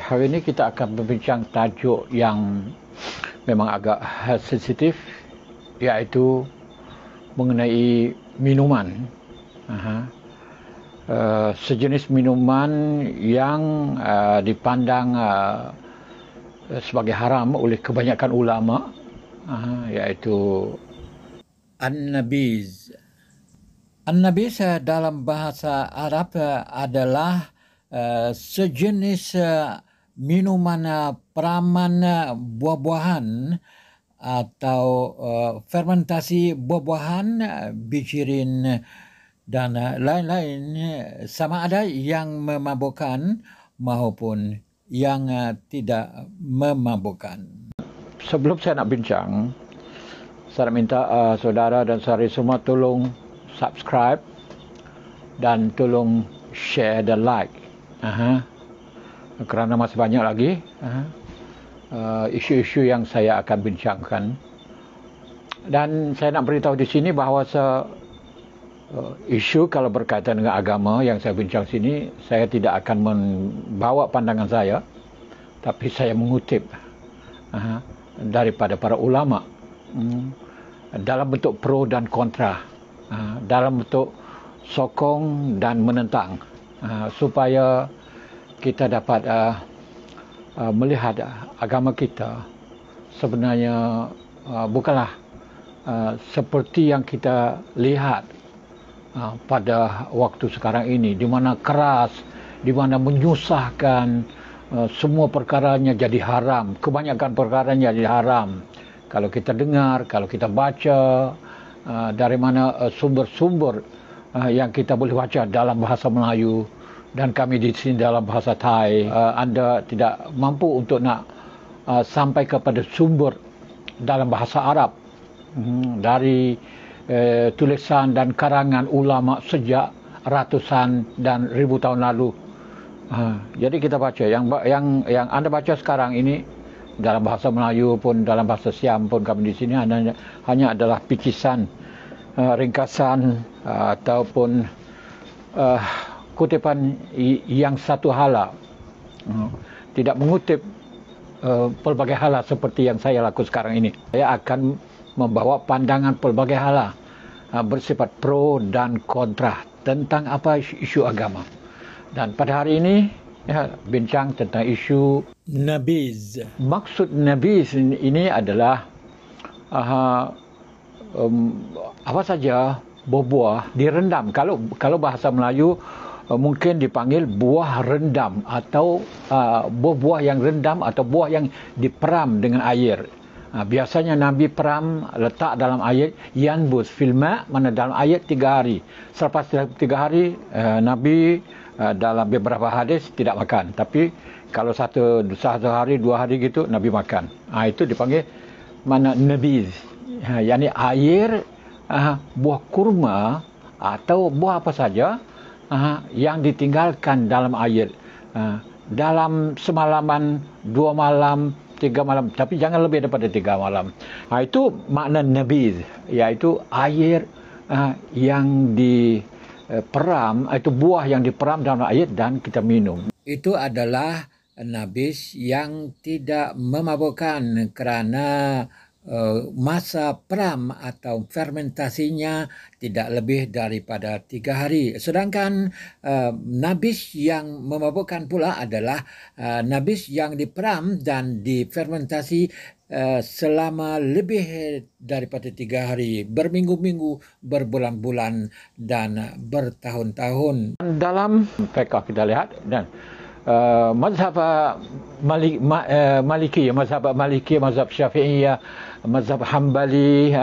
Hari ini kita akan berbincang tajuk yang memang agak sensitif, iaitu mengenai minuman. Sejenis minuman yang dipandang sebagai haram oleh kebanyakan ulama, iaitu An-Nabiz. An-Nabiz dalam bahasa Arab adalah sejenis minuman peraman buah-buahan atau fermentasi buah-buahan, bijirin dan lain-lain, sama ada yang memabukkan maupun yang tidak memabukkan. Sebelum saya nak bincang, saya nak minta saudara dan saudari semua tolong subscribe dan tolong share dan like. Kerana masih banyak lagi isu-isu yang saya akan bincangkan. Dan saya nak beritahu di sini bahawa isu kalau berkaitan dengan agama yang saya bincang sini, saya tidak akan membawa pandangan saya, tapi saya mengutip daripada para ulama dalam bentuk pro dan kontra, dalam bentuk sokong dan menentang, supaya kita dapat melihat agama kita sebenarnya bukanlah seperti yang kita lihat pada waktu sekarang ini, di mana keras, di mana menyusahkan, semua perkaranya jadi haram, kebanyakan perkaranya jadi haram. Kalau kita dengar, kalau kita baca dari mana sumber-sumber yang kita boleh baca dalam bahasa Melayu, dan kami di sini dalam bahasa Thai, anda tidak mampu untuk nak sampai kepada sumber dalam bahasa Arab dari tulisan dan karangan ulama sejak ratusan dan ribu tahun lalu. Jadi kita baca yang anda baca sekarang ini dalam bahasa Melayu pun, dalam bahasa Siam pun, kami di sini hanya adalah picisan, ringkasan ataupun kutipan yang satu hala, tidak mengutip pelbagai hala seperti yang saya lakukan sekarang ini. Saya akan membawa pandangan pelbagai hala bersifat pro dan kontra tentang apa isu agama. Dan pada hari ini bincang tentang isu Nabiz. Maksud Nabiz ini adalah apa saja buah-buah direndam. Kalau bahasa Melayu mungkin dipanggil buah rendam, atau buah-buah yang rendam atau buah yang diperam dengan air. Biasanya Nabi peram, letak dalam air, yanbus filma, mana dalam air 3 hari. Selepas 3 hari Nabi dalam beberapa hadis tidak makan, tapi kalau satu hari 2 hari gitu Nabi makan. Itu dipanggil mana Nabiz, yakni air buah kurma atau buah apa saja yang ditinggalkan dalam air dalam semalaman, 2 malam, 3 malam, tapi jangan lebih daripada 3 malam. Itu makna Nabiz, iaitu air yang diperam, itu buah yang diperam dalam air dan kita minum. Itu adalah Nabiz yang tidak memabukkan kerana masa peram atau fermentasinya tidak lebih daripada 3 hari. Sedangkan Nabiz yang memabukkan pula adalah Nabiz yang diperam dan difermentasi selama lebih daripada 3 hari, berminggu-minggu, berbulan-bulan dan bertahun-tahun. Dalam fiqh kita lihat, dan mazhab Maliki, mazhab Syafi'iyah, mazhab Hambali,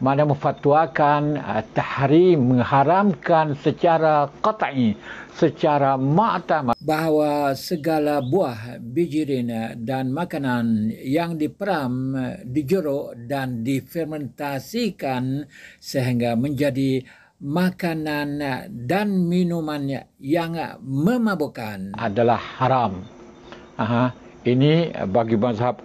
mana memfatwakan tahrim, mengharamkan secara qat'i, secara ma'tamad, bahawa segala buah, bijirin dan makanan yang diperam, dijeruk dan difermentasikan sehingga menjadi makanan dan minuman yang memabukkan adalah haram. Ini bagi mazhab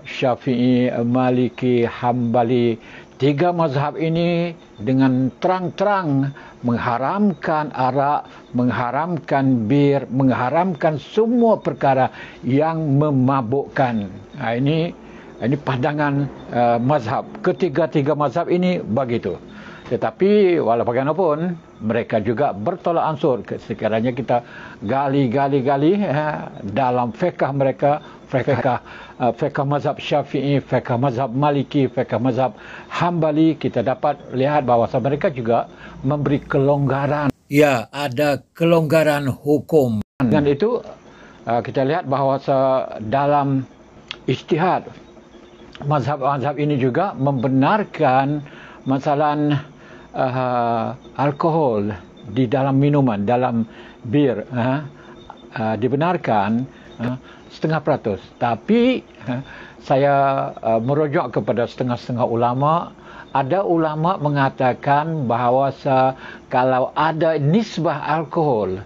Syafi'i, Maliki, Hambali. Tiga mazhab ini dengan terang-terang mengharamkan arak, mengharamkan bir, mengharamkan semua perkara yang memabukkan. Ini pandangan mazhab. Ketiga-tiga mazhab ini begitu. Tetapi walau bagaimanapun mereka juga bertolak ansur. Sekiranya kita gali dalam fiqh mereka, fiqh mazhab Syafi'i, fiqh mazhab Maliki, fiqh mazhab Hambali, kita dapat lihat bahawa mereka juga memberi kelonggaran. Ya, ada kelonggaran hukum. Dengan itu kita lihat bahawa dalam ijtihad mazhab-mazhab ini juga membenarkan masalah alkohol di dalam minuman, dalam bir, dibenarkan 0.5%. Tapi saya merujuk kepada setengah-setengah ulama. Ada ulama mengatakan bahawa kalau ada nisbah alkohol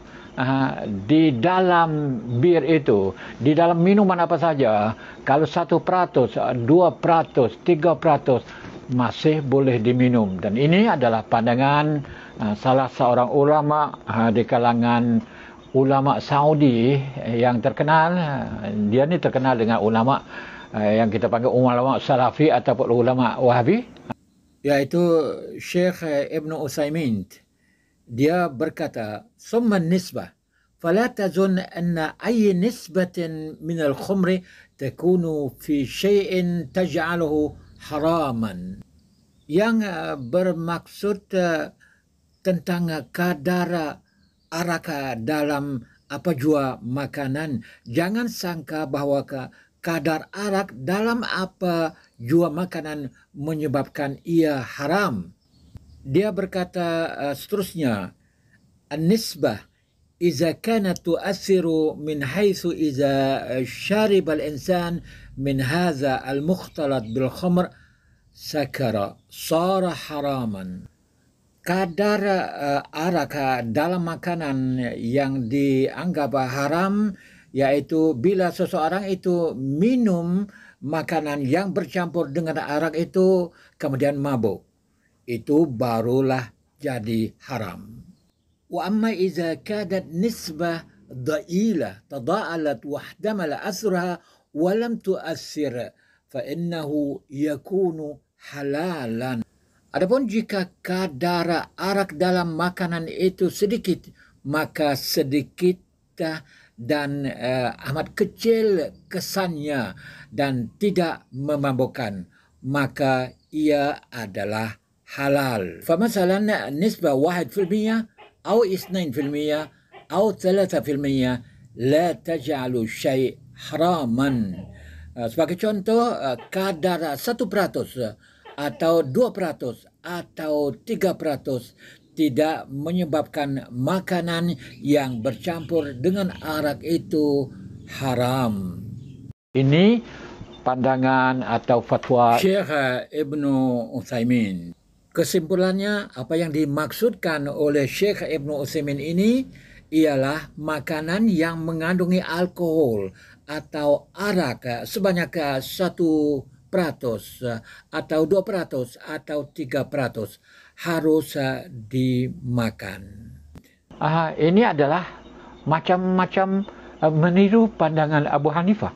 di dalam bir itu, di dalam minuman apa saja, kalau 1%, 2%, 3%, masih boleh diminum. Dan ini adalah pandangan salah seorang ulama di kalangan ulama Saudi yang terkenal. Dia ni terkenal dengan ulama yang kita panggil ulama Salafi ataupun ulama Wahabi, yaitu Syekh Ibn Utsaimin. Dia berkata, "Summa nisbah, fala tazun anna ay nisbatin min al-khumri takunu fi syai'in taj'aluhu haraman." Yang bermaksud tentang kadar arak dalam apa jua makanan. Jangan sangka bahawa kadar arak dalam apa jua makanan menyebabkan ia haram. Dia berkata seterusnya, "An-nisbah إذا كانت تؤثر من حيث إذا شرب الإنسان من هذا المختلط بالخمر سكر صار حراما." Kadar arak dalam makanan yang dianggap haram, yaitu bila seseorang itu minum makanan yang bercampur dengan arak itu kemudian mabuk, itu barulah jadi haram. وأما إذا كانت نسبة ضئيلة تضاءلت واحتمل أثرها ولم تؤثر فإنه يكون حلالا. Adapun jika kadar arak dalam makanan itu sedikit, maka sedikit dan amat kecil kesannya dan tidak memabukkan, maka ia adalah halal. فمثلا نسبة 1% أو 2% أو 3% لا تجعل الشيء حراما. Sebagai contoh, kadar 1% atau 2% atau 3% tidak menyebabkan makanan yang bercampur dengan arak itu haram. Ini pandangan atau fatwa Syekh Ibn Utsaimin. Kesimpulannya, apa yang dimaksudkan oleh Syekh Ibn Utsaimin ini ialah makanan yang mengandungi alkohol atau arak sebanyak 1% atau 2% atau 3% harus dimakan. Ini adalah macam-macam meniru pandangan Abu Hanifah.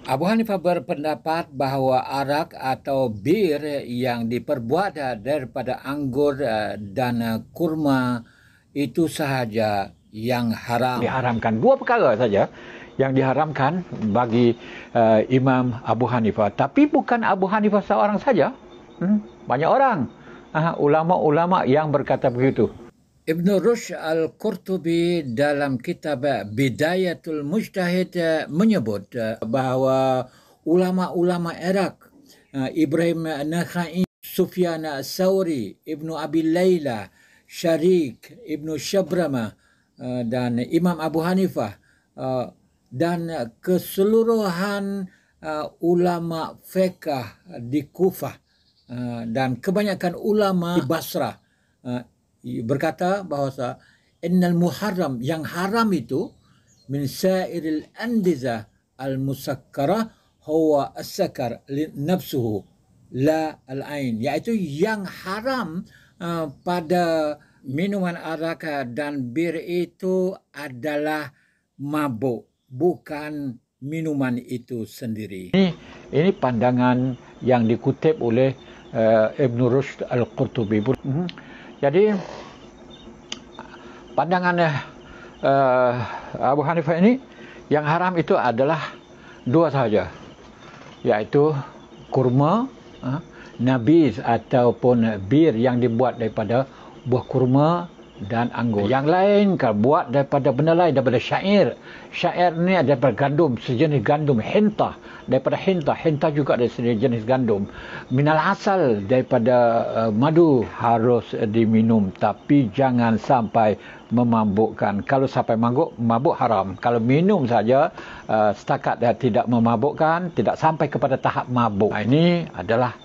Abu Hanifah berpendapat bahawa arak atau bir yang diperbuat daripada anggur dan kurma itu sahaja yang haram. Diharamkan dua perkara saja yang diharamkan bagi Imam Abu Hanifah. Tapi bukan Abu Hanifah seorang saja. Banyak orang, ulama-ulama yang berkata begitu. Ibn Rushd Al-Qurtubi dalam kitab Bidayatul Mujtahid menyebut bahawa ulama-ulama Iraq, Ibrahim Nakhai, Sufyan Thawri, Ibn Abi Layla, Sharik, Ibn Shabrama dan Imam Abu Hanifah dan keseluruhan ulama fiqh di Kufah dan kebanyakan ulama di Basrah berkata bahawa innal muharram, yang haram itu, min sa'iril andiza al-musakkarah huwa as-sakar nafsuhu la al-ain, iaitu yang haram pada minuman arak dan bir itu adalah mabuk, bukan minuman itu sendiri. Ini pandangan yang dikutip oleh Ibn Rushd Al-Qurtubi. Jadi pandangan Abu Hanifah ini, yang haram itu adalah dua sahaja, iaitu kurma, nabiz ataupun bir yang dibuat daripada buah kurma dan anggur. Yang lain kalau buat daripada benda lain, daripada syair. Syair ni ada daripada gandum, sejenis gandum, hintah, daripada hintah. Hintah juga ada sejenis gandum. Minal asal, daripada madu, harus diminum, tapi jangan sampai memabukkan. Kalau sampai mabuk haram. Kalau minum saja setakat tidak memabukkan, tidak sampai kepada tahap mabuk. Ini adalah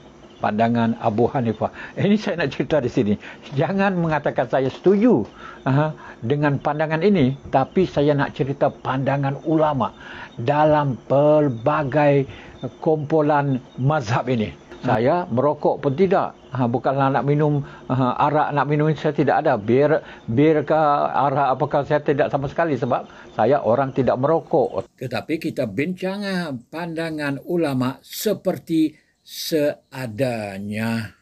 pandangan Abu Hanifah. Ini saya nak cerita di sini. Jangan mengatakan saya setuju dengan pandangan ini, tapi saya nak cerita pandangan ulama dalam pelbagai kumpulan mazhab ini. Saya merokok pun tidak. Bukanlah nak minum arak, nak minum ini saya tidak ada. Bir ke arak apakah, saya tidak sama sekali, sebab saya orang tidak merokok. Tetapi kita bincang pandangan ulama seperti seadanya.